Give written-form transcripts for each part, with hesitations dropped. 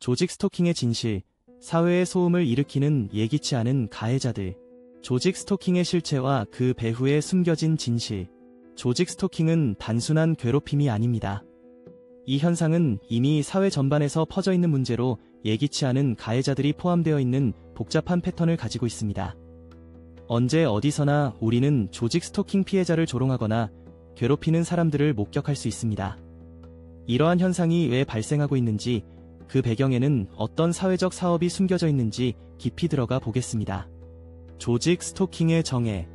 조직 스토킹의 진실, 사회의 소음을 일으키는 예기치 않은 가해자들. 조직 스토킹의 실체와 그 배후에 숨겨진 진실. 조직 스토킹은 단순한 괴롭힘이 아닙니다. 이 현상은 이미 사회 전반에서 퍼져 있는 문제로 예기치 않은 가해자들이 포함되어 있는 복잡한 패턴을 가지고 있습니다. 언제 어디서나 우리는 조직 스토킹 피해자를 조롱하거나 괴롭히는 사람들을 목격할 수 있습니다. 이러한 현상이 왜 발생하고 있는지, 그 배경에는 어떤 사회적 사업이 숨겨져 있는지 깊이 들어가 보겠습니다. 조직 스토킹의 정의.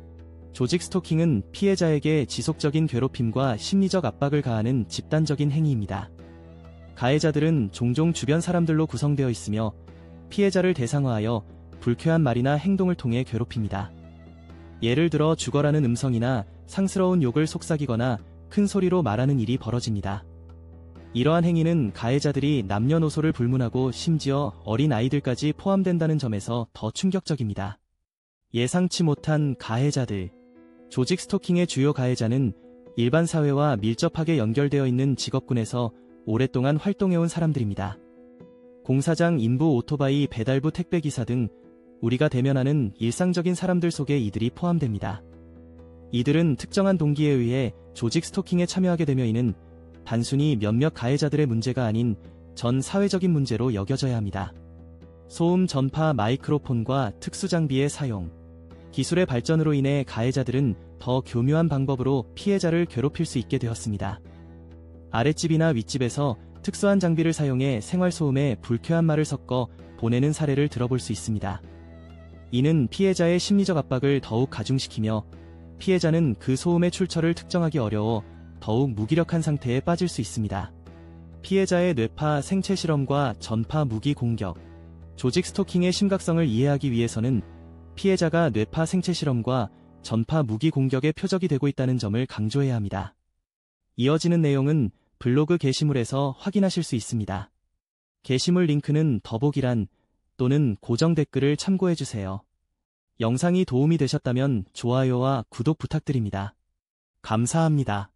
조직 스토킹은 피해자에게 지속적인 괴롭힘과 심리적 압박을 가하는 집단적인 행위입니다. 가해자들은 종종 주변 사람들로 구성되어 있으며 피해자를 대상화하여 불쾌한 말이나 행동을 통해 괴롭힙니다. 예를 들어 죽어라는 음성이나 상스러운 욕을 속삭이거나 큰 소리로 말하는 일이 벌어집니다. 이러한 행위는 가해자들이 남녀노소를 불문하고 심지어 어린 아이들까지 포함된다는 점에서 더 충격적입니다. 예상치 못한 가해자들. 조직 스토킹의 주요 가해자는 일반 사회와 밀접하게 연결되어 있는 직업군에서 오랫동안 활동해온 사람들입니다. 공사장 인부, 오토바이 배달부, 택배기사 등 우리가 대면하는 일상적인 사람들 속에 이들이 포함됩니다. 이들은 특정한 동기에 의해 조직 스토킹에 참여하게 되며 이는 단순히 몇몇 가해자들의 문제가 아닌 전 사회적인 문제로 여겨져야 합니다. 소음 전파 마이크로폰과 특수장비의 사용. 기술의 발전으로 인해 가해자들은 더 교묘한 방법으로 피해자를 괴롭힐 수 있게 되었습니다. 아랫집이나 윗집에서 특수한 장비를 사용해 생활소음에 불쾌한 말을 섞어 보내는 사례를 들어볼 수 있습니다. 이는 피해자의 심리적 압박을 더욱 가중시키며 피해자는 그 소음의 출처를 특정하기 어려워 더욱 무기력한 상태에 빠질 수 있습니다. 피해자의 뇌파 생체 실험과 전파 무기 공격. 조직 스토킹의 심각성을 이해하기 위해서는 피해자가 뇌파 생체 실험과 전파 무기 공격의 표적이 되고 있다는 점을 강조해야 합니다. 이어지는 내용은 블로그 게시물에서 확인하실 수 있습니다. 게시물 링크는 더보기란 또는 고정 댓글을 참고해주세요. 영상이 도움이 되셨다면 좋아요와 구독 부탁드립니다. 감사합니다.